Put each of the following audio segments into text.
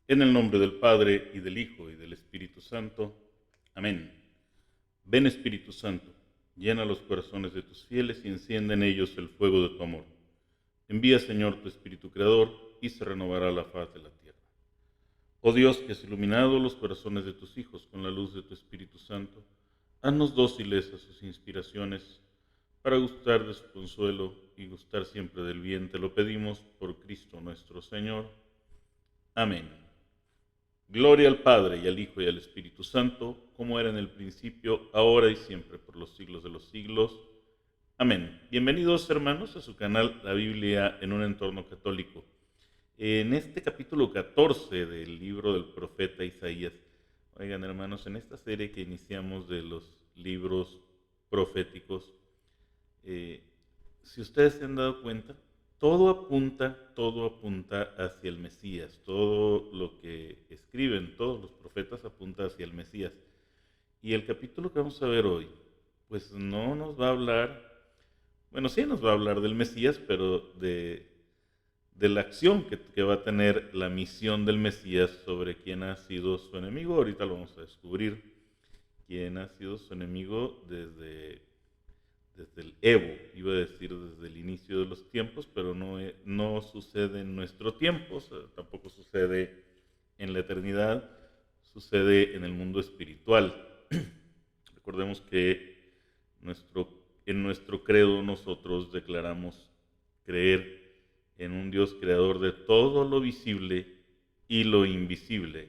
En el nombre del Padre, y del Hijo, y del Espíritu Santo. Amén. Ven Espíritu Santo, llena los corazones de tus fieles y enciende en ellos el fuego de tu amor. Envía, Señor, tu Espíritu Creador, y se renovará la faz de la tierra. Oh Dios, que has iluminado los corazones de tus hijos con la luz de tu Espíritu Santo, haznos dóciles a sus inspiraciones, para gustar de su consuelo y gustar siempre del bien. Te lo pedimos por Cristo nuestro Señor. Amén. Gloria al Padre, y al Hijo, y al Espíritu Santo, como era en el principio, ahora y siempre, por los siglos de los siglos. Amén. Bienvenidos, hermanos, a su canal La Biblia en un entorno católico. En este capítulo 14 del libro del profeta Isaías, oigan, hermanos, en esta serie que iniciamos de los libros proféticos, si ustedes se han dado cuenta, todo apunta hacia el Mesías. Todo lo que escriben todos los profetas apunta hacia el Mesías. Y el capítulo que vamos a ver hoy, pues no nos va a hablar, bueno, sí nos va a hablar del Mesías, pero de la acción que va a tener la misión del Mesías sobre quién ha sido su enemigo. Ahorita lo vamos a descubrir, quién ha sido su enemigo desde el Evo, iba a decir desde el inicio de los tiempos, pero no sucede en nuestro tiempo, o sea, tampoco sucede en la eternidad, sucede en el mundo espiritual. Recordemos que en nuestro credo nosotros declaramos creer en un Dios creador de todo lo visible y lo invisible.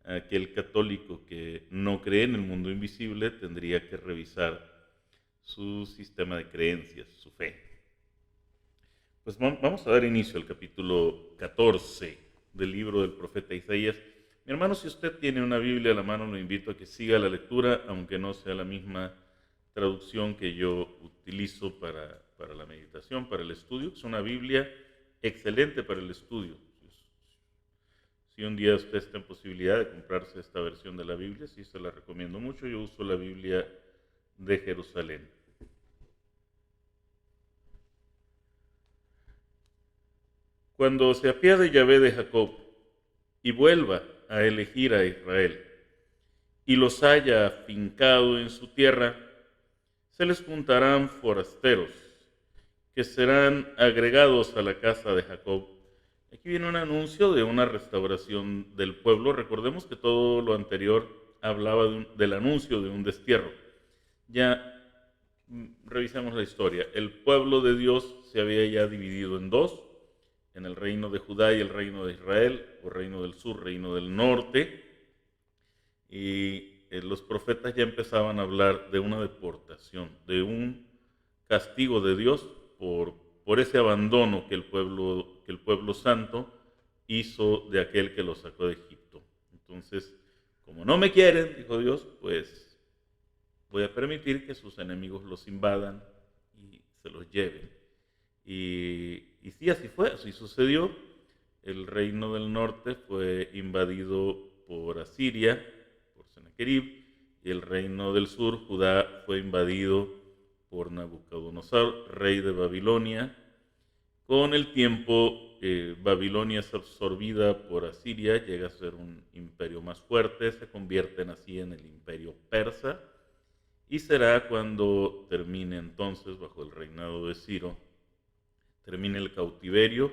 Aquel católico que no cree en el mundo invisible tendría que revisar su sistema de creencias, su fe. Pues vamos a dar inicio al capítulo 14 del libro del profeta Isaías. Mi hermano, si usted tiene una Biblia a la mano, lo invito a que siga la lectura, aunque no sea la misma traducción que yo utilizo para la meditación, para el estudio. Es una Biblia excelente para el estudio. Si un día usted está en posibilidad de comprarse esta versión de la Biblia, sí se la recomiendo mucho. Yo uso la Biblia de Jerusalén. Cuando se apiade Yahvé de Jacob y vuelva a elegir a Israel y los haya afincado en su tierra, se les juntarán forasteros que serán agregados a la casa de Jacob. Aquí viene un anuncio de una restauración del pueblo. Recordemos que todo lo anterior hablaba del anuncio de un destierro. Ya revisamos la historia. El pueblo de Dios se había ya dividido en dos, en el reino de Judá y el reino de Israel, o reino del sur, reino del norte, y los profetas ya empezaban a hablar de una deportación, de un castigo de Dios por ese abandono que el pueblo santo hizo de aquel que lo sacó de Egipto. Entonces, como no me quieren, dijo Dios, pues voy a permitir que sus enemigos los invadan y se los lleven. Y sí, así fue, así sucedió. El reino del norte fue invadido por Asiria, por Sennacherib, y el reino del sur, Judá, fue invadido por Nabucodonosor, rey de Babilonia. Con el tiempo, Babilonia es absorbida por Asiria, llega a ser un imperio más fuerte, se convierten así en el imperio persa, y será cuando termine entonces, bajo el reinado de Ciro, termine el cautiverio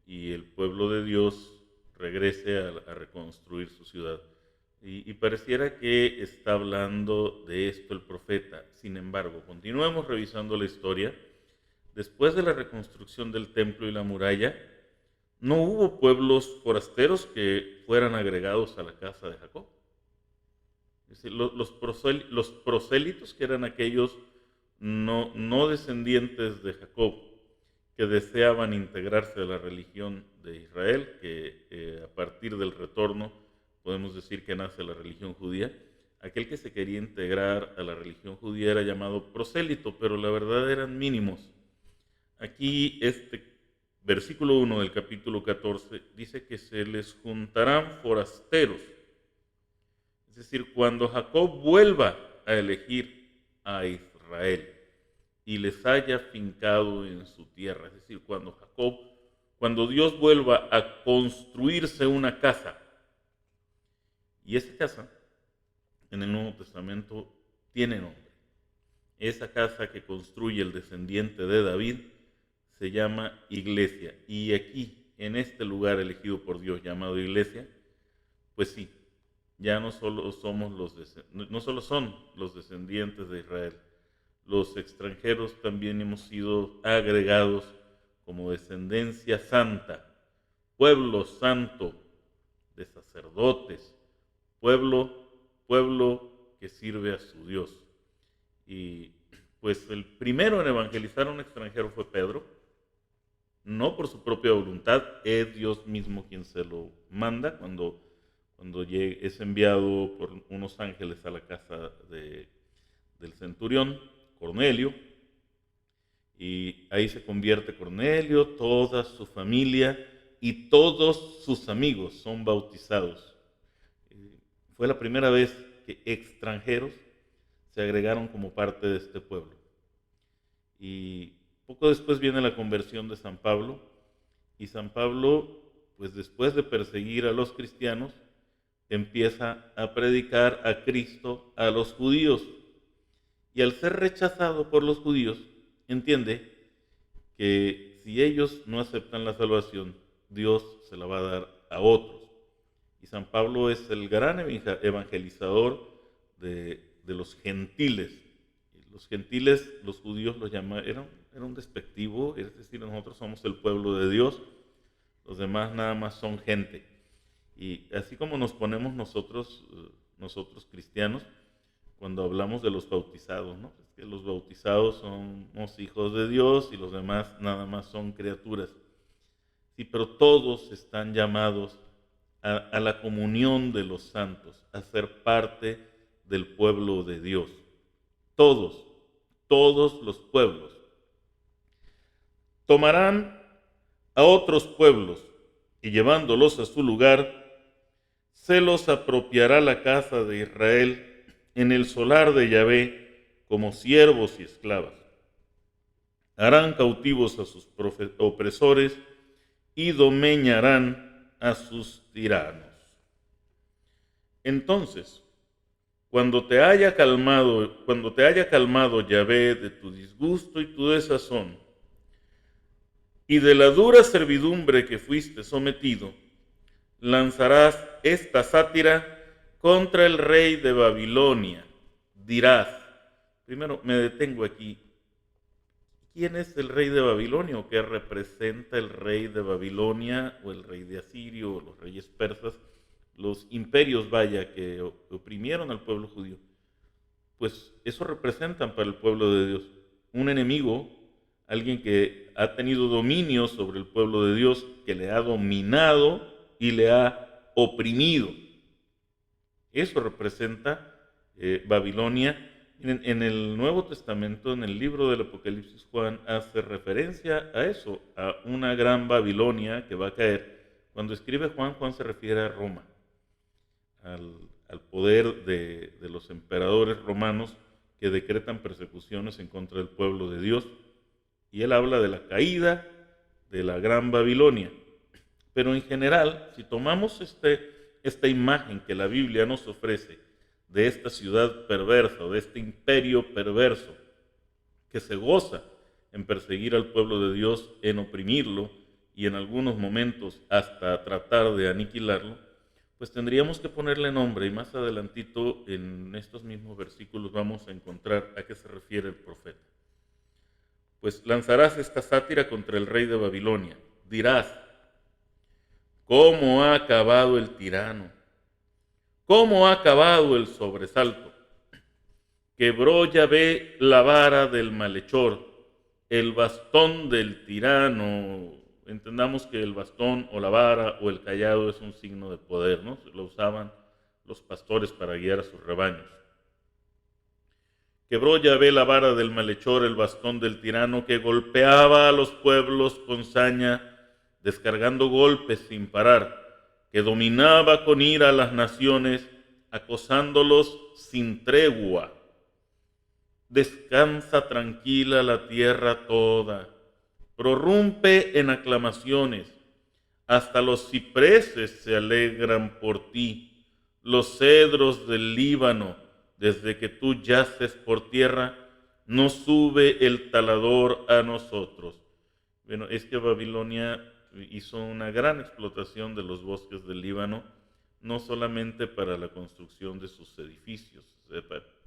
y el pueblo de Dios regrese a reconstruir su ciudad. Y pareciera que está hablando de esto el profeta. Sin embargo, continuemos revisando la historia. Después de la reconstrucción del templo y la muralla, no hubo pueblos forasteros que fueran agregados a la casa de Jacob. Es decir, los prosélitos, que eran aquellos no descendientes de Jacob, que deseaban integrarse a la religión de Israel, que a partir del retorno podemos decir que nace la religión judía. Aquel que se quería integrar a la religión judía era llamado prosélito, pero la verdad eran mínimos. Aquí este versículo 1 del capítulo 14 dice que se les juntarán forasteros. Es decir, cuando Jacob vuelva a elegir a Israel y les haya fincado en su tierra, es decir, cuando Dios vuelva a construirse una casa Y esa casa, en el Nuevo Testamento, tiene nombre. Esa casa que construye el descendiente de David se llama iglesia. Y aquí, en este lugar elegido por Dios llamado iglesia, pues sí, ya no solo no solo son los descendientes de Israel, los extranjeros también hemos sido agregados como descendencia santa, pueblo santo de sacerdotes, pueblo que sirve a su Dios. Y pues el primero en evangelizar a un extranjero fue Pedro, no por su propia voluntad, es Dios mismo quien se lo manda cuando es enviado por unos ángeles a la casa del centurión, Cornelio, y ahí se convierte Cornelio, toda su familia y todos sus amigos son bautizados. Fue la primera vez que extranjeros se agregaron como parte de este pueblo. Y poco después viene la conversión de San Pablo, y San Pablo, pues después de perseguir a los cristianos, empieza a predicar a Cristo a los judíos. Y al ser rechazado por los judíos, entiende que si ellos no aceptan la salvación, Dios se la va a dar a otros. Y San Pablo es el gran evangelizador de los gentiles. Los gentiles, los judíos los llamaban, era un despectivo, es decir, nosotros somos el pueblo de Dios, los demás nada más son gente. Y así como nos ponemos nosotros cristianos, cuando hablamos de los bautizados, ¿no? Es que los bautizados somos hijos de Dios y los demás nada más son criaturas. Sí, pero todos están llamados a la comunión de los santos, a ser parte del pueblo de Dios. Todos los pueblos. Tomarán a otros pueblos y llevándolos a su lugar, se los apropiará la casa de Israel en el solar de Yahvé como siervos y esclavas. Harán cautivos a sus opresores y domeñarán a sus tiranos. Entonces, cuando te haya calmado Yahvé de tu disgusto y tu desazón, y de la dura servidumbre que fuiste sometido, lanzarás esta sátira contra el rey de Babilonia. Dirás, primero me detengo aquí, ¿quién es el rey de Babilonia o qué representa el rey de Babilonia o el rey de Asirio o los reyes persas? Los imperios, que oprimieron al pueblo judío, pues eso representan para el pueblo de Dios un enemigo, alguien que ha tenido dominio sobre el pueblo de Dios, que le ha dominado y le ha oprimido. Eso representa Babilonia. En el Nuevo Testamento, en el libro del Apocalipsis, Juan hace referencia a eso, a una gran Babilonia que va a caer. Cuando escribe Juan se refiere a Roma, al poder de los emperadores romanos que decretan persecuciones en contra del pueblo de Dios. Y él habla de la caída de la gran Babilonia. Pero en general, si tomamos esta imagen que la Biblia nos ofrece de esta ciudad perversa o de este imperio perverso que se goza en perseguir al pueblo de Dios, en oprimirlo y en algunos momentos hasta tratar de aniquilarlo, pues tendríamos que ponerle nombre, y más adelantito en estos mismos versículos vamos a encontrar a qué se refiere el profeta. Pues lanzarás esta sátira contra el rey de Babilonia. Dirás, ¿cómo ha acabado el tirano? ¿Cómo ha acabado el sobresalto? Quebró Yahvé la vara del malhechor, el bastón del tirano. Entendamos que el bastón o la vara o el cayado es un signo de poder, ¿no? Lo usaban los pastores para guiar a sus rebaños. Quebró Yahvé la vara del malhechor, el bastón del tirano que golpeaba a los pueblos con saña, descargando golpes sin parar, que dominaba con ira a las naciones, acosándolos sin tregua. Descansa tranquila la tierra toda, prorrumpe en aclamaciones, hasta los cipreses se alegran por ti, los cedros del Líbano, desde que tú yaces por tierra, no sube el talador a nosotros. Bueno, es que Babilonia hizo una gran explotación de los bosques del Líbano, no solamente para la construcción de sus edificios,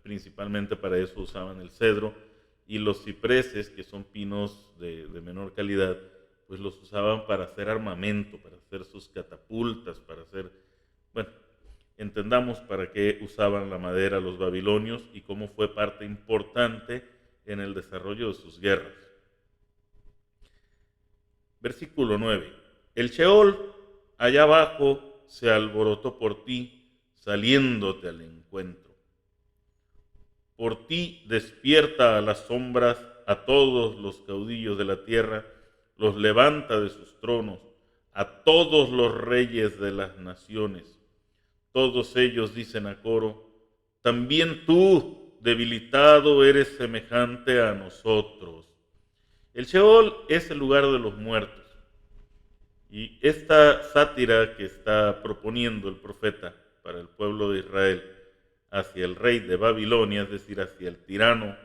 principalmente para eso usaban el cedro, y los cipreses, que son pinos de menor calidad, pues los usaban para hacer armamento, para hacer sus catapultas, para hacer, bueno, entendamos para qué usaban la madera los babilonios y cómo fue parte importante en el desarrollo de sus guerras. Versículo 9. El Sheol, allá abajo, se alborotó por ti, saliéndote al encuentro. Por ti despierta a las sombras a todos los caudillos de la tierra, los levanta de sus tronos, a todos los reyes de las naciones. Todos ellos dicen a coro, también tú, debilitado, eres semejante a nosotros. El Sheol es el lugar de los muertos. Y esta sátira que está proponiendo el profeta para el pueblo de Israel hacia el rey de Babilonia, es decir, hacia el tirano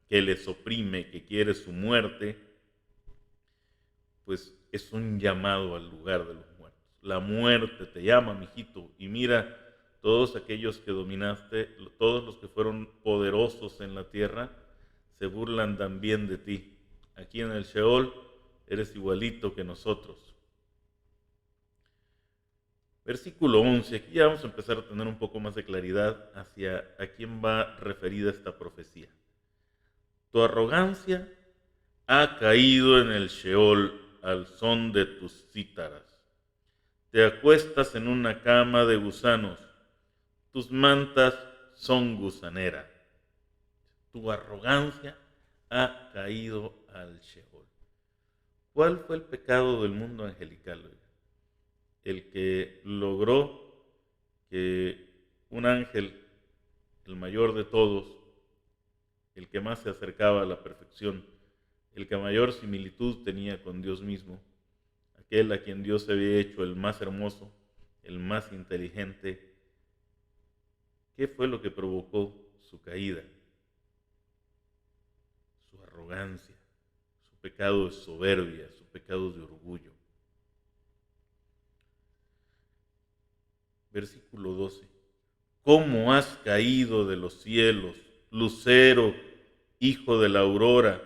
que les oprime, que quiere su muerte, pues es un llamado al lugar de los muertos. La muerte te llama, mijito, y mira, todos aquellos que dominaste, todos los que fueron poderosos en la tierra, se burlan también de ti. Aquí en el Sheol eres igualito que nosotros. Versículo 11, aquí ya vamos a empezar a tener un poco más de claridad hacia a quién va referida esta profecía. Tu arrogancia ha caído en el Sheol al son de tus cítaras. Te acuestas en una cama de gusanos, tus mantas son gusanera. Tu arrogancia ha caído al Sheol. ¿Cuál fue el pecado del mundo angelical? El que logró que un ángel, el mayor de todos, el que más se acercaba a la perfección, el que mayor similitud tenía con Dios mismo, aquel a quien Dios había hecho el más hermoso, el más inteligente, ¿qué fue lo que provocó su caída? Su arrogancia, su pecado de soberbia, su pecado de orgullo. Versículo 12. ¿Cómo has caído de los cielos, lucero, hijo de la aurora?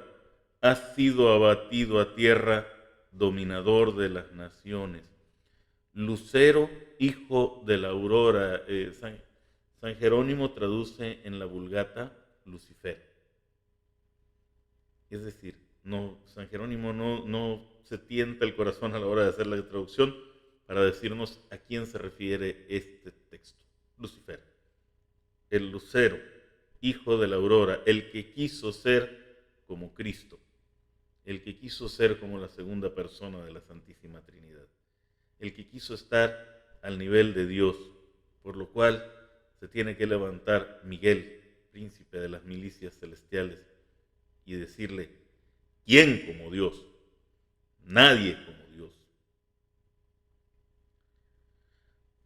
Has sido abatido a tierra, dominador de las naciones. Lucero, hijo de la aurora. San Jerónimo traduce en la Vulgata Lucifer. Es decir, San Jerónimo no se tienta el corazón a la hora de hacer la traducción para decirnos a quién se refiere este texto. Lucifer, el lucero, hijo de la aurora, el que quiso ser como Cristo, el que quiso ser como la segunda persona de la Santísima Trinidad, el que quiso estar al nivel de Dios, por lo cual se tiene que levantar Miguel, príncipe de las milicias celestiales, y decirle, ¿quién como Dios? Nadie como Dios.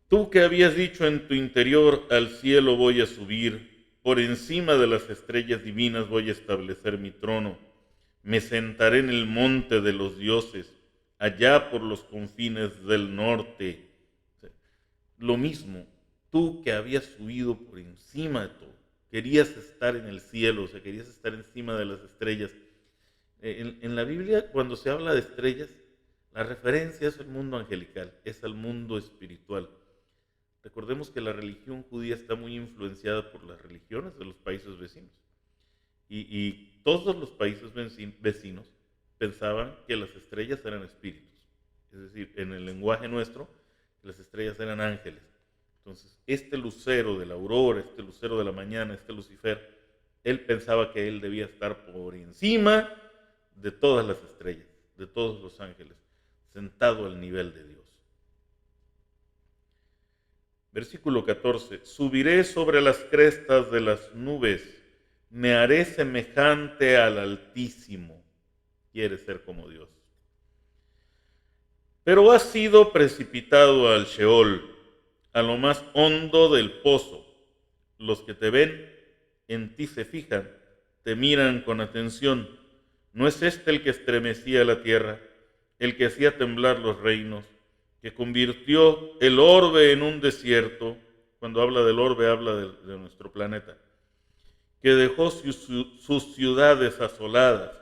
Tú que habías dicho en tu interior, al cielo voy a subir, por encima de las estrellas divinas voy a establecer mi trono, me sentaré en el monte de los dioses, allá por los confines del norte. Lo mismo, tú que habías subido por encima de todo, querías estar en el cielo, o sea, querías estar encima de las estrellas. En la Biblia, cuando se habla de estrellas, la referencia es al mundo angelical, es al mundo espiritual. Recordemos que la religión judía está muy influenciada por las religiones de los países vecinos. Y todos los países vecinos pensaban que las estrellas eran espíritus. Es decir, en el lenguaje nuestro, las estrellas eran ángeles. Entonces, este lucero de la aurora, este lucero de la mañana, este Lucifer, él pensaba que él debía estar por encima de todas las estrellas, de todos los ángeles, sentado al nivel de Dios. Versículo 14. Subiré sobre las crestas de las nubes, me haré semejante al Altísimo. Quiere ser como Dios. Pero has sido precipitado al Sheol, a lo más hondo del pozo. Los que te ven, en ti se fijan, te miran con atención. ¿No es este el que estremecía la tierra, el que hacía temblar los reinos, que convirtió el orbe en un desierto? Cuando habla del orbe, habla de nuestro planeta. Que dejó sus ciudades asoladas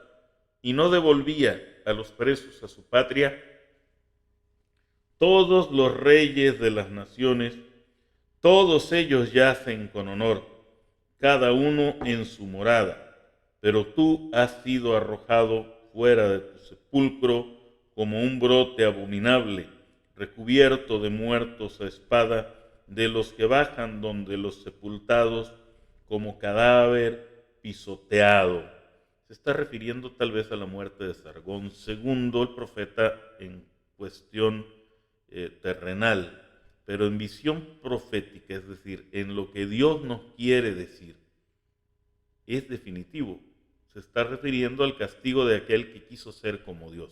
y no devolvía a los presos a su patria. Todos los reyes de las naciones, todos ellos yacen con honor, cada uno en su morada, pero tú has sido arrojado fuera de tu sepulcro como un brote abominable, recubierto de muertos a espada, de los que bajan donde los sepultados, como cadáver pisoteado. Se está refiriendo tal vez a la muerte de Sargón II, el profeta en cuestión terrenal, pero en visión profética, es decir, en lo que Dios nos quiere decir, es definitivo. Se está refiriendo al castigo de aquel que quiso ser como Dios.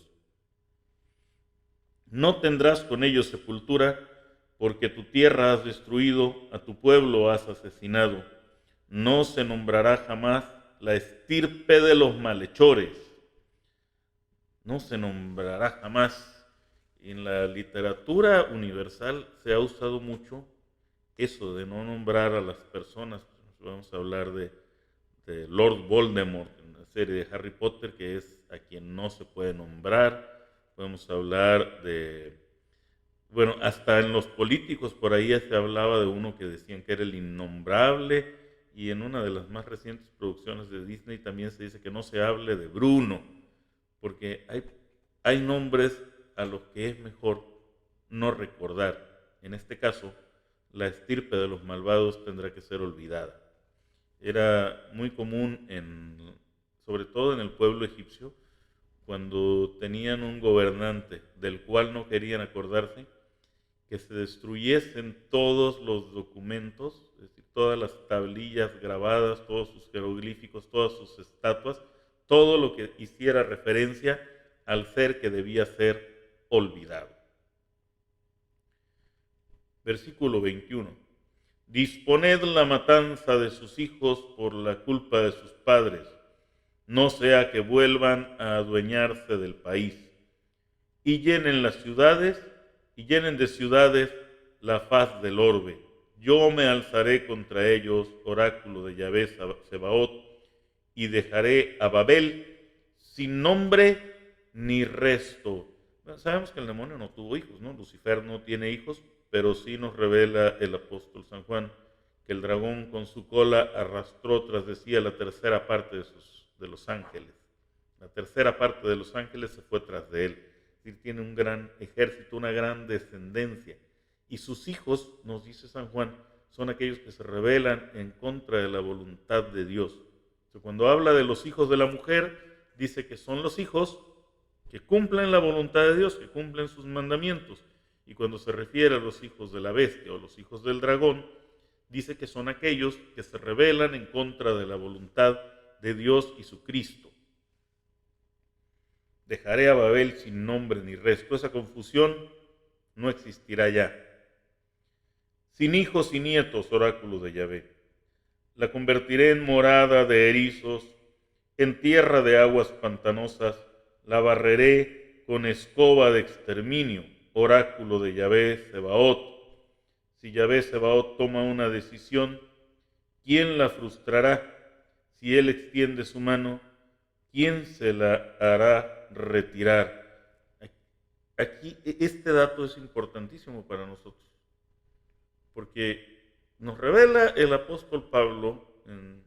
No tendrás con ellos sepultura, porque tu tierra has destruido, a tu pueblo has asesinado. No se nombrará jamás la estirpe de los malhechores. No se nombrará jamás. En la literatura universal se ha usado mucho eso de no nombrar a las personas. Vamos a hablar de Lord Voldemort en la serie de Harry Potter, que es a quien no se puede nombrar. Podemos hablar de, bueno, hasta en los políticos por ahí se hablaba de uno que decían que era el innombrable, y en una de las más recientes producciones de Disney también se dice que no se hable de Bruno, porque hay nombres a los que es mejor no recordar. En este caso, la estirpe de los malvados tendrá que ser olvidada. Era muy común, sobre todo en el pueblo egipcio, cuando tenían un gobernante del cual no querían acordarse, que se destruyesen todos los documentos, es decir, todas las tablillas grabadas, todos sus jeroglíficos, todas sus estatuas, todo lo que hiciera referencia al ser que debía ser olvidado. Versículo 21. Disponed la matanza de sus hijos por la culpa de sus padres, no sea que vuelvan a adueñarse del país, y llenen las ciudades, y llenen de ciudades la faz del orbe. Yo me alzaré contra ellos, oráculo de Yahvé Sebaot, y dejaré a Babel sin nombre ni resto. Bueno, sabemos que el demonio no tuvo hijos, ¿no? Lucifer no tiene hijos, pero sí nos revela el apóstol San Juan que el dragón con su cola arrastró tras de sí a la tercera parte de los ángeles. La tercera parte de los ángeles se fue tras de él. Es decir, tiene un gran ejército, una gran descendencia. Y sus hijos, nos dice San Juan, son aquellos que se rebelan en contra de la voluntad de Dios. Entonces, cuando habla de los hijos de la mujer, dice que son los hijos que cumplen la voluntad de Dios, que cumplen sus mandamientos. Y cuando se refiere a los hijos de la bestia o los hijos del dragón, dice que son aquellos que se rebelan en contra de la voluntad de Dios y su Cristo. Dejaré a Babel sin nombre ni resto. Esa confusión no existirá ya. Sin hijos y nietos, oráculo de Yahvé. La convertiré en morada de erizos, en tierra de aguas pantanosas. La barreré con escoba de exterminio, oráculo de Yahvé Sebaot. Si Yahvé Sebaot toma una decisión, ¿quién la frustrará? Si él extiende su mano, ¿quién se la hará retirar? Aquí este dato es importantísimo para nosotros, porque nos revela el apóstol Pablo en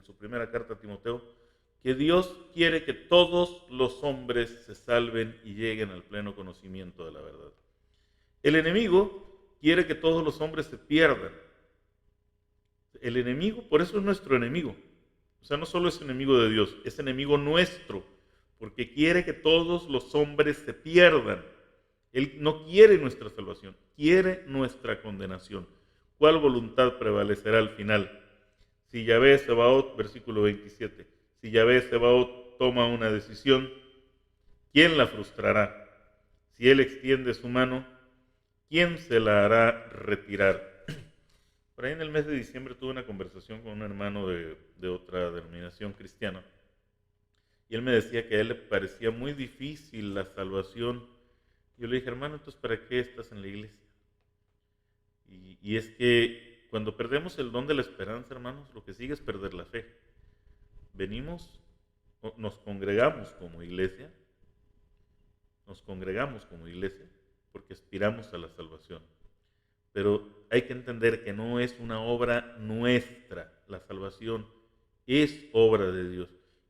su primera carta a Timoteo, que Dios quiere que todos los hombres se salven y lleguen al pleno conocimiento de la verdad. El enemigo quiere que todos los hombres se pierdan. El enemigo, por eso es nuestro enemigo. O sea, no solo es enemigo de Dios, es enemigo nuestro, porque quiere que todos los hombres se pierdan. Él no quiere nuestra salvación, quiere nuestra condenación. ¿Cuál voluntad prevalecerá al final? Si Yahvé Sebaot, versículo 27, si Yahvé Sebaot toma una decisión, ¿quién la frustrará? Si él extiende su mano, ¿quién se la hará retirar? Por ahí en el mes de diciembre tuve una conversación con un hermano de otra denominación cristiana y él me decía que a él le parecía muy difícil la salvación. Yo le dije, hermano, entonces ¿para qué estás en la iglesia? Y es que cuando perdemos el don de la esperanza, hermanos, lo que sigue es perder la fe. Venimos, nos congregamos como iglesia, porque aspiramos a la salvación. Pero hay que entender que no es una obra nuestra. La salvación es obra de Dios.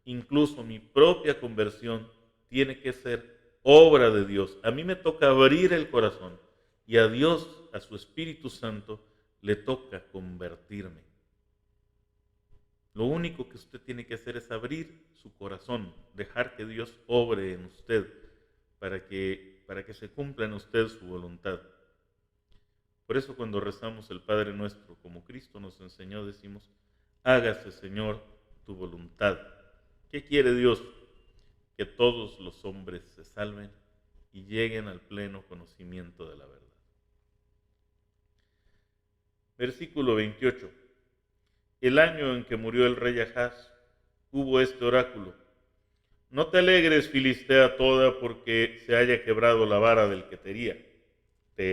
Incluso mi propia conversión tiene que ser obra de Dios. A mí me toca abrir el corazón y a Dios, a su Espíritu Santo, le toca convertirme. Lo único que usted tiene que hacer es abrir su corazón, dejar que Dios obre en usted para que se cumpla en usted su voluntad. Por eso cuando rezamos el Padre Nuestro, como Cristo nos enseñó, decimos, hágase, Señor, tu voluntad. ¿Qué quiere Dios? Que todos los hombres se salven y lleguen al pleno conocimiento de la verdad. Versículo 28. El año en que murió el rey Ahaz, hubo este oráculo. No te alegres, Filistea toda, porque se haya quebrado la vara del que te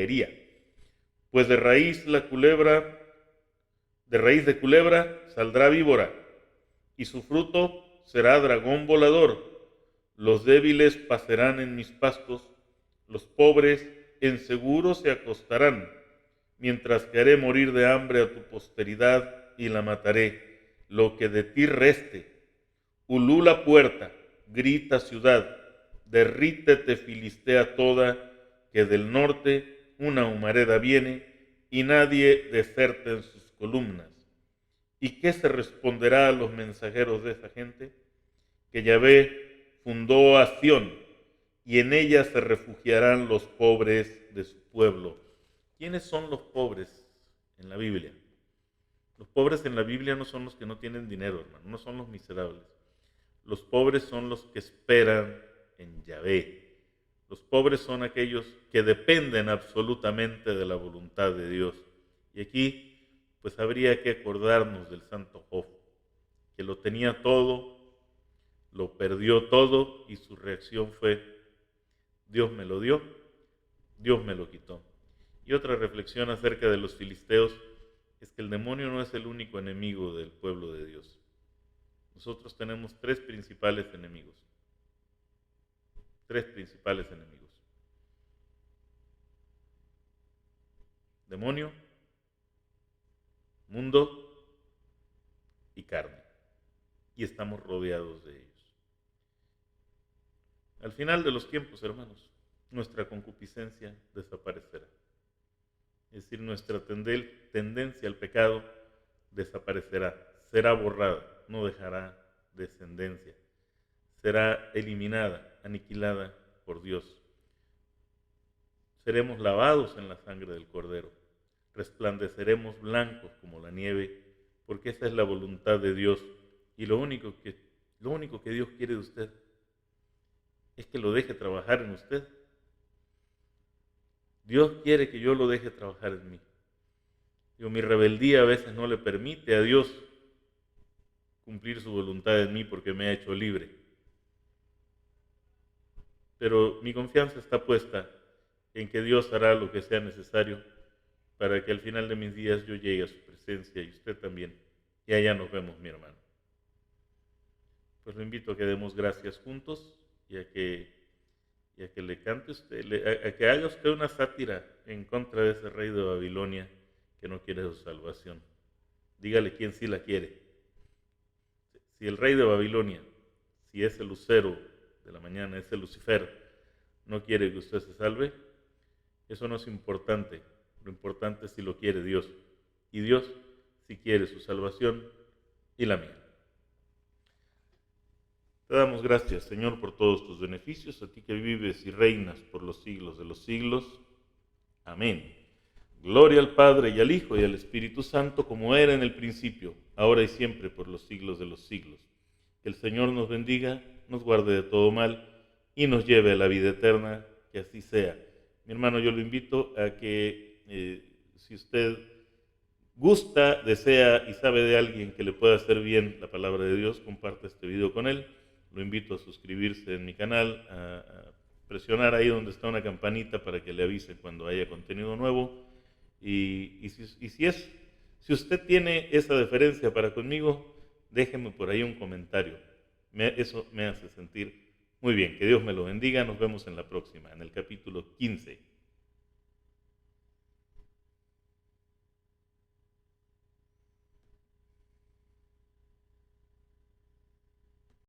hería. Pues de raíz de culebra saldrá víbora, y su fruto será dragón volador. Los débiles pasarán en mis pastos, los pobres en seguro se acostarán, mientras que haré morir de hambre a tu posteridad y la mataré, lo que de ti reste. Ulula puerta, grita ciudad, derrítete Filistea toda, que del norte una humareda viene, y nadie deserta en sus columnas. ¿Y qué se responderá a los mensajeros de esa gente? Que Yahvé fundó a Sión, y en ella se refugiarán los pobres de su pueblo. ¿Quiénes son los pobres en la Biblia? Los pobres en la Biblia no son los que no tienen dinero, hermano, no son los miserables. Los pobres son los que esperan en Yahvé. Los pobres son aquellos que dependen absolutamente de la voluntad de Dios. Y aquí, pues habría que acordarnos del santo Job, que lo tenía todo, lo perdió todo y su reacción fue, Dios me lo dio, Dios me lo quitó. Y otra reflexión acerca de los filisteos es que el demonio no es el único enemigo del pueblo de Dios. Nosotros tenemos tres principales enemigos. Demonio, mundo y carne. Y estamos rodeados de ellos. Al final de los tiempos, hermanos, nuestra concupiscencia desaparecerá. Es decir, nuestra tendencia al pecado desaparecerá, será borrada, no dejará descendencia, será eliminada, aniquilada por Dios. Seremos lavados en la sangre del Cordero, resplandeceremos blancos como la nieve, porque esa es la voluntad de Dios. Y lo único que Dios quiere de usted es que lo deje trabajar en usted. Dios quiere que yo lo deje trabajar en mí. Mi rebeldía a veces no le permite a Dios cumplir su voluntad en mí porque me ha hecho libre. Pero mi confianza está puesta en que Dios hará lo que sea necesario para que al final de mis días yo llegue a su presencia y usted también. Y allá nos vemos, mi hermano. Pues lo invito a que demos gracias juntos y a que le cante usted, a que haga usted una sátira en contra de ese rey de Babilonia que no quiere su salvación. Dígale quién sí la quiere. Si el rey de Babilonia, si ese lucero de la mañana, ese Lucifer, no quiere que usted se salve, eso no es importante. Lo importante es si lo quiere Dios. Y Dios si quiere su salvación y la mía. Te damos gracias, Señor, por todos tus beneficios, a ti que vives y reinas por los siglos de los siglos. Amén. Gloria al Padre y al Hijo y al Espíritu Santo, como era en el principio, ahora y siempre, por los siglos de los siglos. Que el Señor nos bendiga, nos guarde de todo mal y nos lleve a la vida eterna, que así sea. mi hermano, yo lo invito a que si usted gusta, desea y sabe de alguien que le pueda hacer bien la palabra de Dios, comparte este video con él. Lo invito a suscribirse en mi canal, a presionar ahí donde está una campanita para que le avise cuando haya contenido nuevo. Si usted tiene esa deferencia para conmigo, déjeme por ahí un comentario. Eso me hace sentir muy bien. Que Dios me lo bendiga. Nos vemos en la próxima, en el capítulo 15.